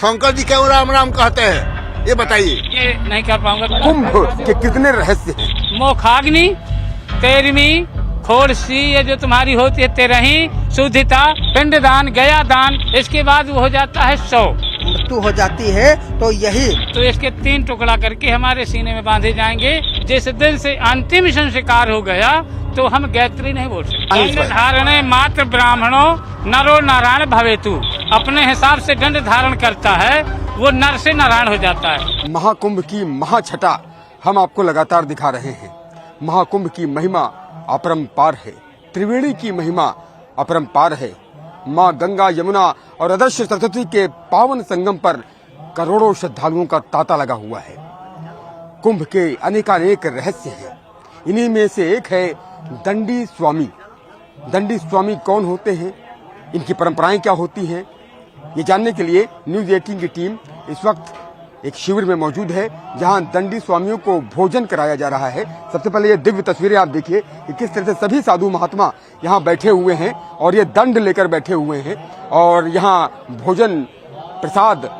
शंकर जी क्यों राम राम कहते हैं, ये बताइए। ये नहीं कर पाऊंगा। कुंभ के कितने रहस्य हैं? मोखाग्नि, तेरहवीं खोरसी, ये जो तुम्हारी होती है 13वीं शुद्धिता, पिंडदान, गया दान, इसके बाद वो हो जाता है 100। मृत्यु हो जाती है तो यही तो इसके 3 टुकड़ा करके हमारे सीने में बांधे जाएंगे। जिस दिन से अंतिम संस्कार हो गया तो हम गायत्री नहीं बोल सकते। दंड धारणे मात्र ब्राह्मणों नरो नारायण भवेतु। अपने हिसाब से दंड धारण करता है वो नर से नारायण हो जाता है। महाकुंभ की महाछटा हम आपको लगातार दिखा रहे हैं। महाकुंभ की महिमा अपरंपार है, त्रिवेणी की महिमा अपरंपार है। माँ गंगा, यमुना और अदृश्य सरस्वती के पावन संगम पर करोड़ों श्रद्धालुओं का तांता लगा हुआ है। कुंभ के अनेकानेक रहस्य हैं। इन्हीं में से एक है दंडी स्वामी। दंडी स्वामी कौन होते हैं, इनकी परंपराएं क्या होती हैं, ये जानने के लिए न्यूज 18 की टीम इस वक्त एक शिविर में मौजूद है जहां दंडी स्वामियों को भोजन कराया जा रहा है। सबसे पहले ये दिव्य तस्वीरें आप देखिए कि किस तरह से सभी साधु महात्मा यहां बैठे हुए हैं और ये दंड लेकर बैठे हुए हैं और यहां भोजन प्रसाद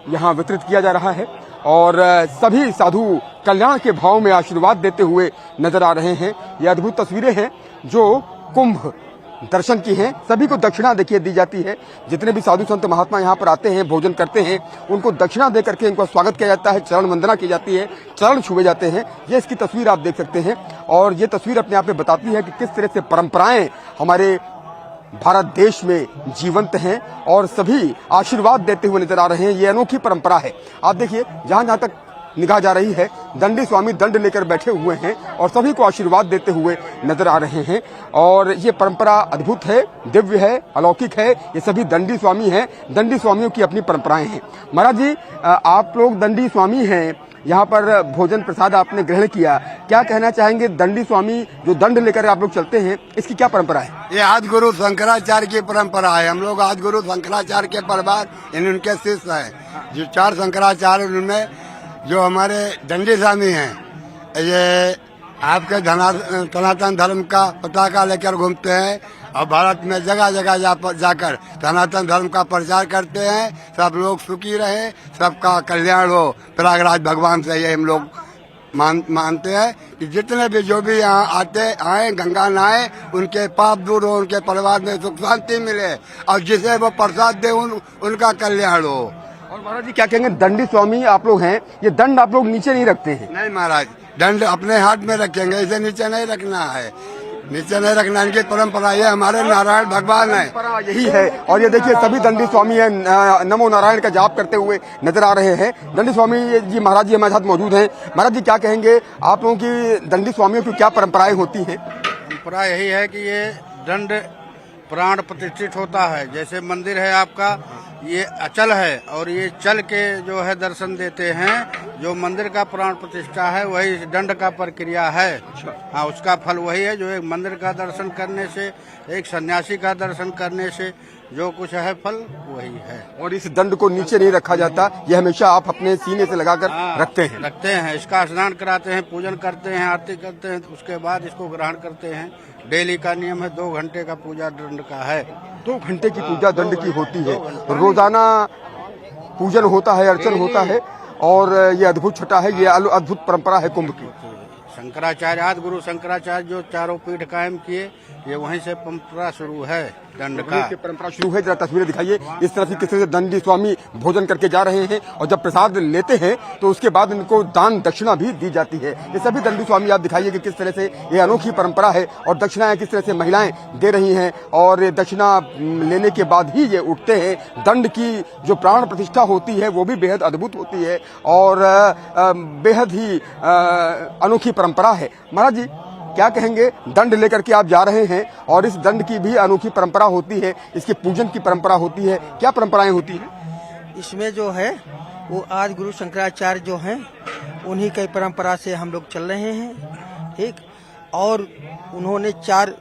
यहां वितरित किया जा रहा है और सभी साधु कल्याण के भाव में आशीर्वाद देते हुए नजर आ रहे हैं। ये अद्भुत तस्वीरें हैं जो कुंभ दर्शन की हैं। सभी को दक्षिणा देखिए दी जाती है। जितने भी साधु संत महात्मा यहाँ पर आते हैं, भोजन करते हैं, उनको दक्षिणा दे करके इनका स्वागत किया जाता है, चरण वंदना की जाती है, चरण छुए जाते हैं। ये इसकी तस्वीर आप देख सकते हैं और ये तस्वीर अपने आप में बताती है कि किस तरह से परंपराएं हमारे भारत देश में जीवंत हैं और सभी आशीर्वाद देते हुए नजर आ रहे हैं। ये अनोखी परंपरा है। आप देखिए जहां जहां तक निगाह जा रही है, दंडी स्वामी दंड लेकर बैठे हुए हैं और सभी को आशीर्वाद देते हुए नजर आ रहे हैं और ये परंपरा अद्भुत है, दिव्य है, अलौकिक है। ये सभी दंडी स्वामी हैं। दंडी स्वामियों की अपनी परंपराएं हैं। महाराज जी, आप लोग दंडी स्वामी हैं, यहाँ पर भोजन प्रसाद आपने ग्रहण किया, क्या कहना चाहेंगे? दंडी स्वामी जो दंड लेकर आप लोग चलते हैं, इसकी क्या परंपरा है? ये आदि गुरु शंकराचार्य की परंपरा है। हम लोग आदि गुरु शंकराचार्य के परिवार उनके शिष्य हैं। जो 4 शंकराचार्य उनमें जो हमारे दंडी स्वामी हैं, ये आपके सनातन धर्म का पताका लेकर घूमते हैं और भारत में जगह जगह जाकर सनातन धर्म का प्रचार करते हैं। सब लोग सुखी रहे, सबका कल्याण हो। प्रयागराज भगवान से ये हम लोग मानते हैं कि जितने भी जो भी यहाँ आए गंगा नहाए, उनके पाप दूर हो, उनके परिवार में सुख शांति मिले और जिसे वो प्रसाद दे उनका कल्याण हो। और महाराज जी क्या कहेंगे, दंडी स्वामी आप लोग हैं, ये दंड आप लोग नीचे नहीं रखते हैं? नहीं महाराज, दंड अपने हाथ में रखेंगे, इसे नीचे नहीं रखना है, नीचे नहीं रखना। इनकी परंपरा ये हमारे नारायण भगवान है, परंपरा यही है। और ये देखिए सभी दंडी स्वामी हैं, नमो नारायण का जाप करते हुए नजर आ रहे हैं। दंडी स्वामी जी महाराज जी हमारे साथ मौजूद हैं। महाराज जी क्या कहेंगे, आप लोगों की दंडी स्वामियों की क्या परंपराएं होती हैं? परंपरा यही है कि ये दंड प्राण प्रतिष्ठित होता है। जैसे मंदिर है आपका, ये अचल है और ये चल के जो है दर्शन देते हैं। जो मंदिर का प्राण प्रतिष्ठा है वही दंड का प्रक्रिया है। हाँ, उसका फल वही है जो एक मंदिर का दर्शन करने से, एक सन्यासी का दर्शन करने से जो कुछ है फल वही है। और इस दंड को नीचे नहीं रखा जाता, ये हमेशा आप अपने सीने से लगाकर रखते हैं। इसका स्नान कराते हैं, पूजन करते हैं, आरती करते हैं, उसके बाद इसको ग्रहण करते हैं। डेली का नियम है, 2 घंटे का पूजा दंड का है। 2 घंटे की पूजा दंड की होती है। रोजाना पूजन होता है, अर्चन होता है और ये अद्भुत छटा है, ये अद्भुत परंपरा है कुंभ की। शंकराचार्य, आदि गुरु शंकराचार्य जो 4 पीठ कायम किए, ये वहीं से परंपरा शुरू है दंड का। परंपरा शुरू है। जरा तस्वीरें दिखाइए इस तरफ किस तरह से दंडी स्वामी भोजन करके जा रहे हैं और जब प्रसाद लेते हैं तो उसके बाद इनको दान दक्षिणा भी दी जाती है। ये सभी दंडी स्वामी आप दिखाइए कि किस तरह से ये अनोखी परंपरा है और दक्षिणाएं किस तरह से महिलाएं दे रही हैं और दक्षिणा लेने के बाद ही ये उठते हैं। दंड की जो प्राण प्रतिष्ठा होती है वो भी बेहद अद्भुत होती है और बेहद ही अनोखी परंपरा है। महाराज जी क्या कहेंगे, दंड लेकर के आप जा रहे हैं और इस दंड की भी अनोखी परंपरा होती है, इसके पूजन की परंपरा होती है, क्या परंपराएं होती हैं? इसमें जो है वो आदि गुरु शंकराचार्य जो हैं उन्हीं की परंपरा से हम लोग चल रहे हैं। ठीक, और उन्होंने 4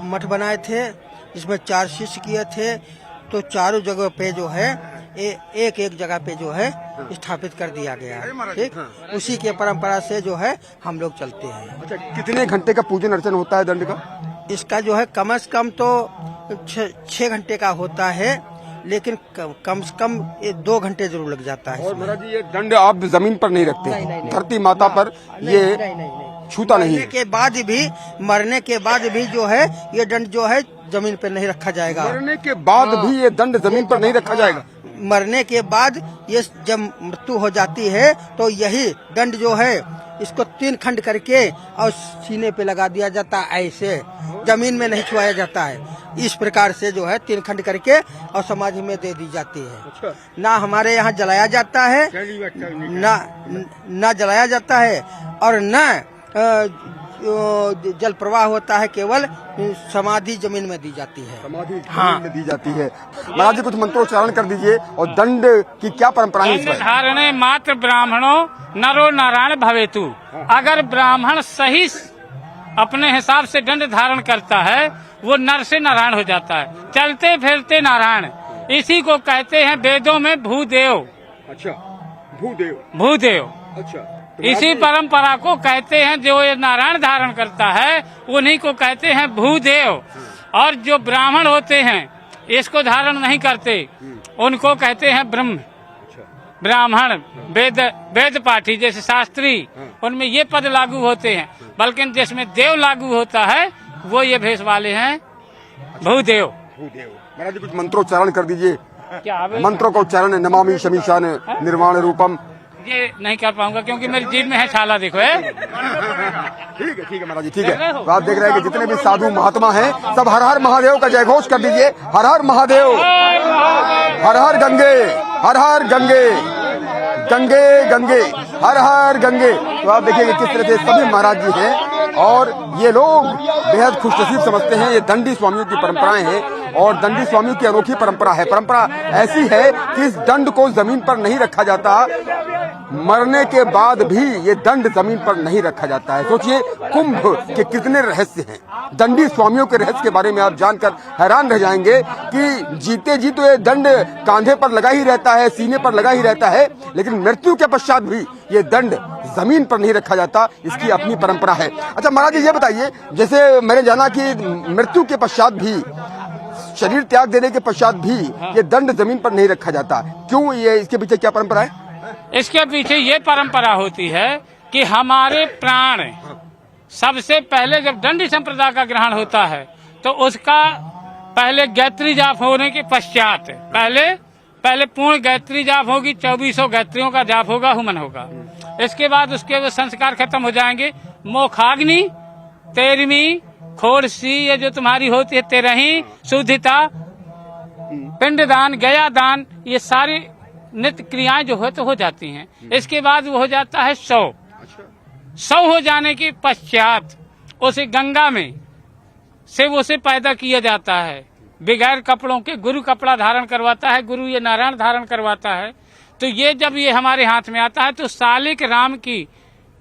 मठ बनाए थे जिसमें 4 शिष्य किए थे, तो चारों जगह पे जो है एक जगह पे जो है स्थापित कर दिया गया है। ठीक, उसी के परंपरा से जो है हम लोग चलते हैं। अच्छा, कितने घंटे का पूजन अर्चन होता है दंड का? इसका जो है कम से कम तो 6 घंटे का होता है लेकिन कम से कम 2 घंटे जरूर लग जाता है। और महाराज जी ये दंड आप जमीन पर नहीं रखते, नहीं। धरती माता पर ये छूता नहीं है। मरने के बाद भी जो है ये दंड जो है जमीन पर नहीं रखा जाएगा। मरने के बाद भी ये दंड जमीन पर नहीं रखा जाएगा। मरने के बाद ये जब मृत्यु हो जाती है तो यही दंड जो है इसको 3 खंड करके और सीने पे लगा दिया जाता है, ऐसे जमीन में नहीं छुआया जाता है। इस प्रकार से जो है 3 खंड करके और समाधि में दे दी जाती है। ना हमारे यहाँ जलाया जाता है, ना जलाया जाता है और न जल प्रवाह होता है, केवल समाधि जमीन में दी जाती है। समाधि जमीन में दी जाती है। महाराज जी कुछ मंत्रोच्चारण कर दीजिए और दंड की क्या परंपरा है इस पर? धारणे मात्र ब्राह्मणों नरो नारायण भवेतु। अगर ब्राह्मण सही अपने हिसाब से दंड धारण करता है वो नर से नारायण हो जाता है। चलते फिरते नारायण, इसी को कहते हैं वेदों में भूदेव। अच्छा, भूदेव। भूदेव, अच्छा, इसी परंपरा को कहते हैं। जो ये नारायण धारण करता है उन्हीं को कहते हैं भूदेव। और जो ब्राह्मण होते हैं इसको धारण नहीं करते उनको कहते हैं ब्रह्म। ब्राह्मण वेद पाठी जैसे शास्त्री, उनमें ये पद लागू होते हैं, बल्कि जिसमें देव लागू होता है वो ये भेष वाले हैं भूदेव। महाराज जी कुछ मंत्रोच्चारण कर दीजिए। क्या मंत्रों का उच्चारण है नमामि शमीशान निर्वाण रूपम। ये नहीं कर पाऊंगा क्योंकि मेरी जीभ में है छाला, देखो है। ठीक है महाराज जी, ठीक है। तो आप देख रहे हैं कि जितने भी साधु महात्मा हैं सब हर हर महादेव का जयघोष कर दीजिए। हर हर महादेव, हर हर गंगे, हर हर गंगे, गंगे गंगे, हर हर गंगे। तो आप देखिए किस तरह से सभी महाराज जी हैं और ये लोग बेहद खुशनसीब समझते हैं। ये दंडी स्वामियों की परंपराएं हैं और दंडी स्वामियों की अनोखी परंपरा है। परंपरा ऐसी है कि इस दंड को जमीन पर नहीं रखा जाता, मरने के बाद भी ये दंड जमीन पर नहीं रखा जाता है। सोचिए कुंभ के कितने रहस्य हैं। दंडी स्वामियों के रहस्य के बारे में आप जानकर हैरान रह जाएंगे कि जीते जी तो ये दंड कांधे पर लगा ही रहता है, सीने पर लगा ही रहता है, लेकिन मृत्यु के पश्चात भी ये दंड जमीन पर नहीं रखा जाता। इसकी अपनी परंपरा है। अच्छा महाराज जी ये बताइए, जैसे मैंने जाना कि मृत्यु के पश्चात भी, शरीर त्याग देने के पश्चात भी ये दंड जमीन पर नहीं रखा जाता, क्यों? ये इसके पीछे क्या परंपरा है? इसके पीछे ये परंपरा होती है कि हमारे प्राण सबसे पहले जब दंडी संप्रदाय का ग्रहण होता है तो उसका पहले गायत्री जाप होने के पश्चात पहले पूर्ण गायत्री जाप होगी, 2400 गायत्रियों का जाप होगा, हुमन होगा। इसके बाद उसके वो संस्कार खत्म हो जाएंगे। मोखाग्नि, 13वीं खोड़सी, ये जो तुम्हारी होती है 13वीं शुद्धिता, पिंडदान, गया दान, ये सारी नित्य क्रियाएं जो है तो हो जाती हैं। इसके बाद वो हो जाता है 100 हो जाने के पश्चात उसे गंगा में से उसे पैदा किया जाता है बगैर कपड़ों के। गुरु कपड़ा धारण करवाता है, गुरु ये नारायण धारण करवाता है। तो ये जब ये हमारे हाथ में आता है तो सालिक राम की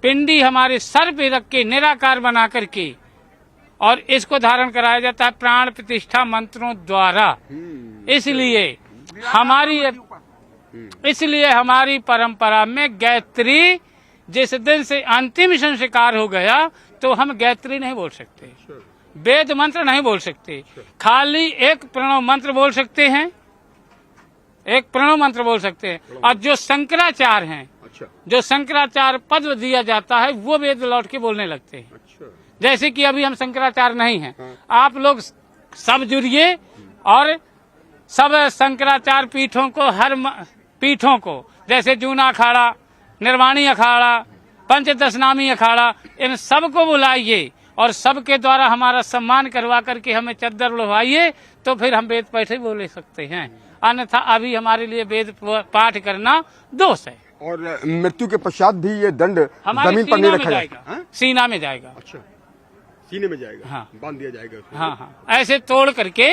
पिंडी हमारे सर पे रख के निराकार बना करके और इसको धारण कराया जाता है प्राण प्रतिष्ठा मंत्रों द्वारा। इसलिए हमारी परंपरा में गायत्री जिस दिन से अंतिम संस्कार हो गया तो हम गायत्री नहीं बोल सकते, वेद मंत्र नहीं बोल सकते, खाली एक प्रणव मंत्र बोल सकते हैं, एक प्रणव मंत्र बोल सकते हैं। और जो शंकराचार्य हैं, जो शंकराचार्य पद दिया जाता है वो वेद लौट के बोलने लगते हैं। जैसे कि अभी हम शंकराचार्य नहीं हैं, आप लोग सब जुड़िए और सब शंकराचार्य पीठों को, हर पीठों को, जैसे जूना अखाड़ा, निर्वाणी अखाड़ा, पंचदशनामी अखाड़ा, इन सबको बुलाइए और सबके द्वारा हमारा सम्मान करवा करके हमें चद्दर उड़वाइए, तो फिर हम वेद पाठ ही बोले सकते हैं। अन्यथा अभी हमारे लिए वेद पाठ करना दोष है। और मृत्यु के पश्चात भी ये दंड जमीन पर नहीं रखा जाएगा, सीना में जाएगा। अच्छा, सीने में जाएगा। हाँ, बांध दिया जाएगा उसमें। हाँ, ऐसे तोड़ करके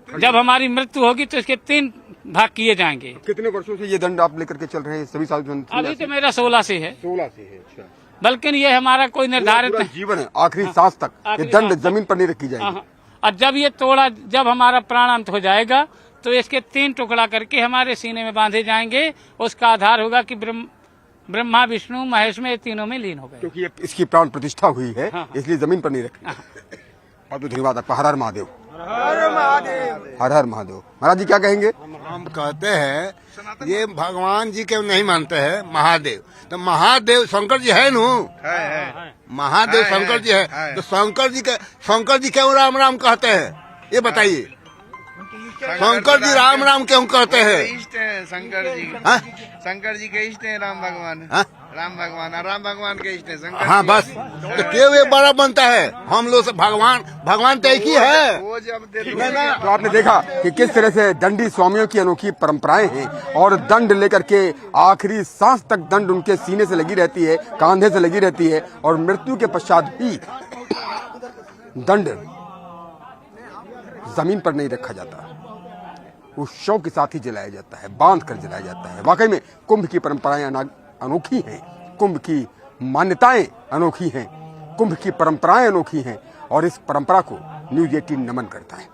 जब हमारी मृत्यु होगी तो इसके 3 भाग किए जाएंगे। कितने वर्षों से ये दंड आप लेकर के चल रहे हैं सभी साधु संत? अभी तो मेरा 16 से है। 16 से है। अच्छा, बल्कि ये हमारा कोई निर्धारित जीवन है, आखिरी सांस तक ये दंड जमीन पर नहीं रखी जाएगी। और जब ये तोड़ा, जब हमारा प्राण अंत हो जाएगा तो इसके 3 टुकड़ा करके हमारे सीने में बांधे जाएंगे। उसका आधार होगा कि ब्रह्मा विष्णु महेश में, ये तीनों में लीन हो गए, क्योंकि इसकी प्राण प्रतिष्ठा हुई है। इसलिए जमीन पर नहीं रखी। बहुत बहुत धन्यवाद आपका। हर हर महादेव। हर हर महादेव। महाराज जी क्या कहेंगे? हम कहते हैं ये भगवान जी के नहीं मानते हैं, महादेव। तो महादेव शंकर जी है नु, महादेव शंकर जी है। तो शंकर जी क्यों राम राम कहते हैं, ये बताइए। शंकर जी राम राम क्यों कहते हैं? इष्ट है शंकर जी। शंकर जी के इष्ट है राम भगवान। राम भगवान के इष्ट है शंकर। हाँ बस, तो क्यों ये बड़ा बनता है? हम लोग से भगवान तो एक ही है। वो जब तो आपने देखा कि किस तरह से दंडी स्वामियों की अनोखी परंपराएं हैं और दंड लेकर के आखिरी सांस तक दंड उनके सीने से लगी रहती है, कांधे से लगी रहती है और मृत्यु के पश्चात भी दंड जमीन पर नहीं रखा जाता, उस शव के साथ ही जलाया जाता है, बांध कर जलाया जाता है। वाकई में कुंभ की परंपराएं अनोखी हैं, कुंभ की मान्यताएं अनोखी हैं, कुंभ की परंपराएं अनोखी हैं और इस परंपरा को न्यूज़ 18 नमन करता है।